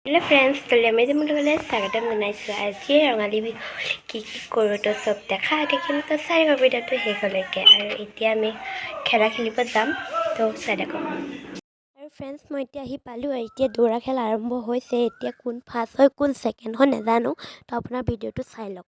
hello friends तो मैं तुम्हें स्वागत जनाइছোঁ আজি ৰঙালী বিহু কি কৰোঁ তো চব দেখা দেখিম তো চাই ভিডিঅ'টো শেষলৈকে আৰু এতিয়া আমি খেলা খেলিব যাম তো চাই দেখো আৰু ফ্ৰেন্ডছ মই এতিয়া আহি পালোঁ আৰু এতিয়া দৌৰা খেল আৰম্ভ হৈছে এতিয়া কোন ফাৰ্ষ্ট হয় কোন সেকেন্ড হয় নাজানো তো আপোনাৰ ভিডিঅ'টো চাই লওক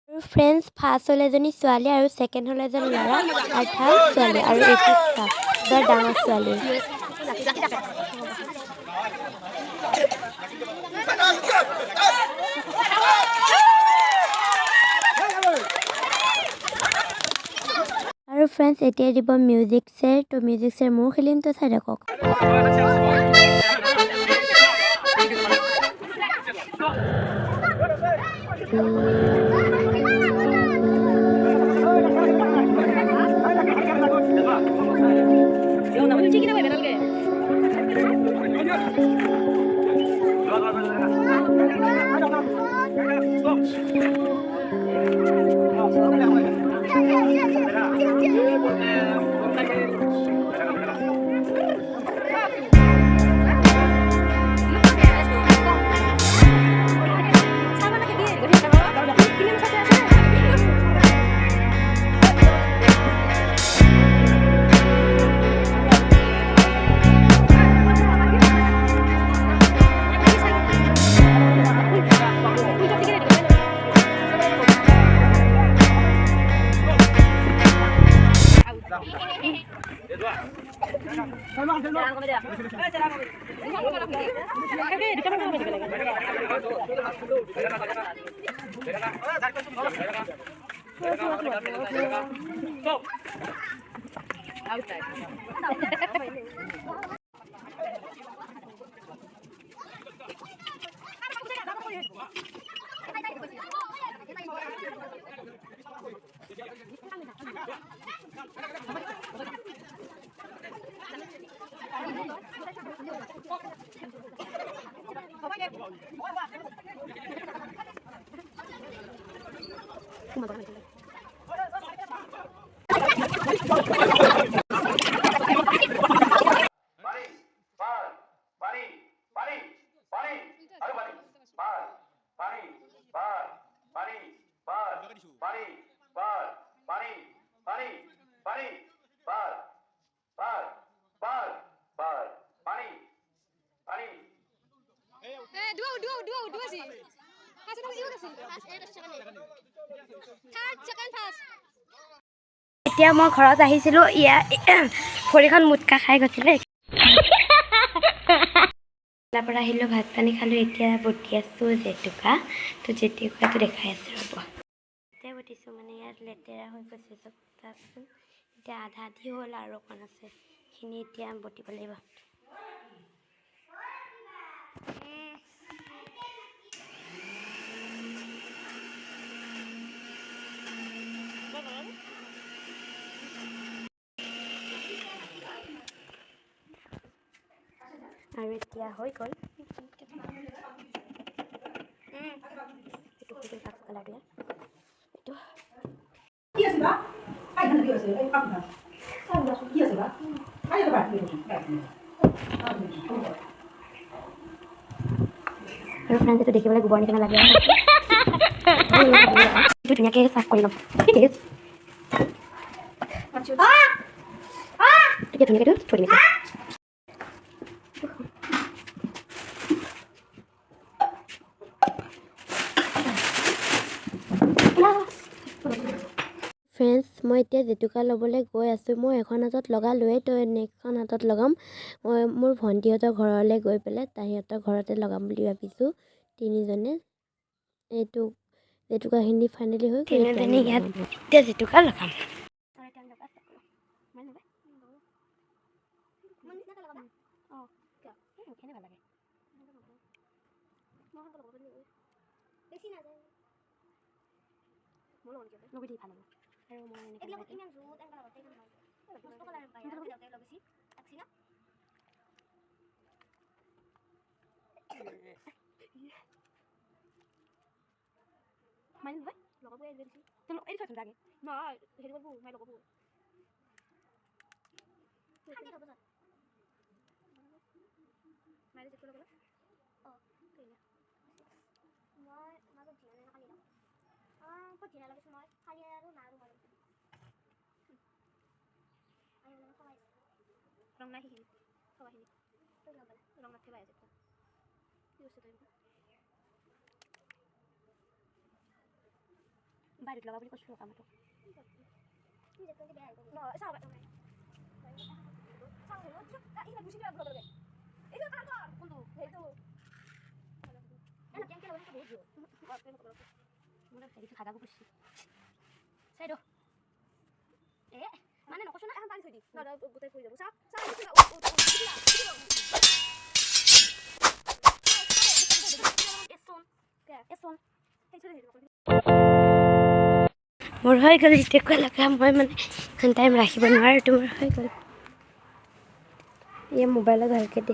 আৰু ফ্ৰেন্ডছ ফাৰ্ষ্ট হ'ল এজনী ছোৱালী আৰু ছেকেণ্ড হ'ল এজন ল'ৰা আৰু থাৰ্ড ছোৱালী আৰু এইটো বৰ ডাঙৰ ছোৱালী আৰু ফ্ৰেন্ডছ এতিয়া দিব মিউজিক চেয়াৰ তো মিউজিক চেয়াৰ ময়ো খেলিম তো চাই থাকক এতিয়া মই ঘৰত আহিছিলোঁ ভৰিখন মুটকা খাই গৈছিলে তাৰ পৰা আহিলোঁ ভাত পানী খালোঁ এতিয়া বটি আছোঁ জেতুকা তো জেতুকাটো দেখাই আছোঁ ৰ'ব এতিয়া বটিছোঁ মানে ইয়াত লেতেৰা হৈ গৈছে চব চাওকচোন এতিয়া আধা আধি হ'ল আৰু অকণ আছে সেইখিনি এতিয়া বটিব লাগিব আৰু এতিয়া হৈ গ'ল আৰু ফ্ৰেন্ডছ এইটো দেখিবলৈ গোবৰ নিচিনা লাগে এইটো ধুনীয়াকৈ চাফ কৰি ল'ম এতিয়া ধুনীয়াকৈ থৈ দিম ফ্ৰেন্ডছ মই এতিয়া জেতুকা ল'বলৈ গৈ আছোঁ মই এখন হাতত লগালোৱে তো নেক্সটখন হাতত লগাম মই মোৰ ভণ্টিহঁতৰ ঘৰলৈ গৈ পেলাই তাইহঁতৰ ঘৰতে লগাম বুলি ভাবিছোঁ তিনিজনে এইটো জেতুকাখিনি ফাইনেলি হৈ গ'ল ইয়াত এতিয়া জেতুকা লগাম লগৰবোৰ এৰি দিছি তই এৰি থৈছোন তাকে নহয় হেৰি কৰিব মই লগৰবোৰ মাৰি চেক কৰিব অঁ মই মাজত ধ্যান কালি লওঁ ক'ত ধ্যান লাগিছোঁ মই কালি আৰু নাৰু মই ৰং নাই সেইখিনি থবাখিনি ৰং নাথাকিব আছে কি বস্তু তই বাৰীত লগা বুলি কৈছিলোঁ কামটো মানে নকৈছো না এখন পানী থৈ দি গোটেই ফুৰি যাব চাওক মোৰ হৈ গ'ল যেতিয়া লগা মই মানে টাইম ৰাখিব নোৱাৰোঁ তোমাৰ হৈ গ'ল এই মোবাইলত ভালকৈ দে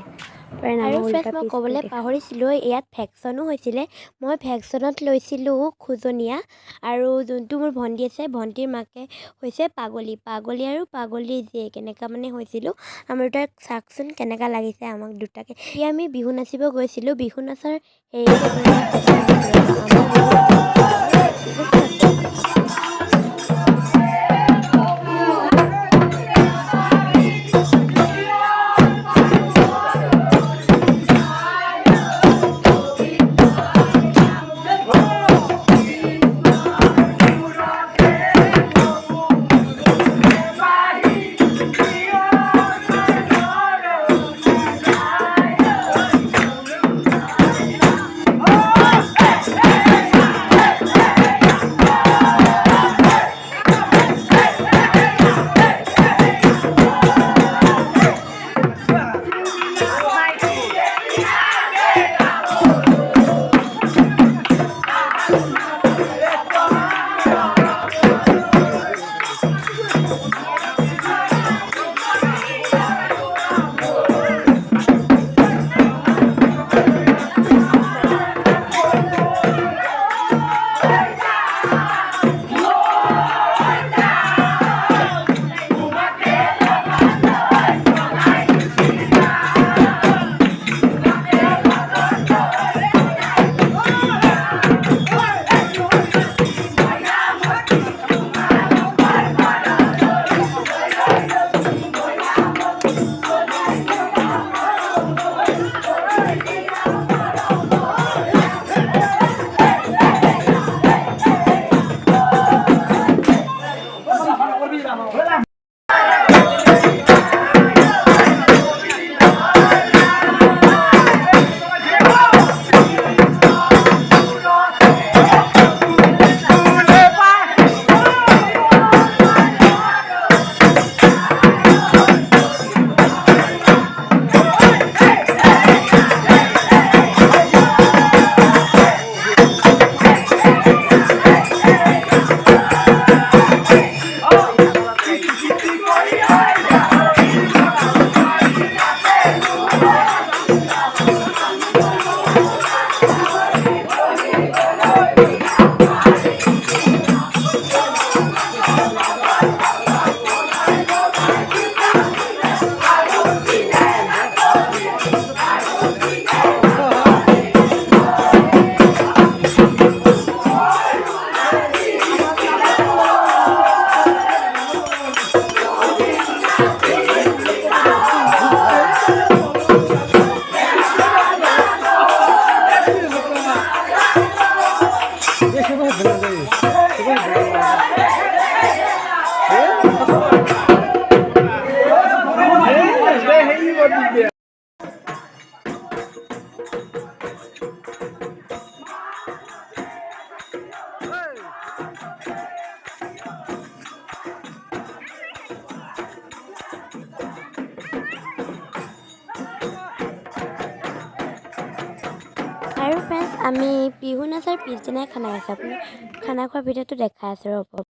আৰু ফ্ৰেণ্ড মই ক'বলৈ পাহৰিছিলোঁ ইয়াত ভেকচনো হৈছিলে মই ভেকচনত লৈছিলোঁ খোজনীয়া আৰু যোনটো মোৰ ভণ্টি আছে ভণ্টিৰ মাকে হৈছে পাগলী আৰু পাগলীৰ জীয়েক কেনেকুৱা মানে হৈছিলোঁ আমাৰ দুটাক চাওকচোন কেনেকুৱা লাগিছে আমাক দুটাকে এতিয়া আমি বিহু নাচিব গৈছিলোঁ বিহু নাচাৰ আৰু ফ্ৰেণ্ডছ আমি বিহু নাচাৰ পিছদিনাই খানা খাইছোঁ আপুনি খানা খোৱাৰ ভিডিঅ'টো দেখাই আছোঁ ৰ'ব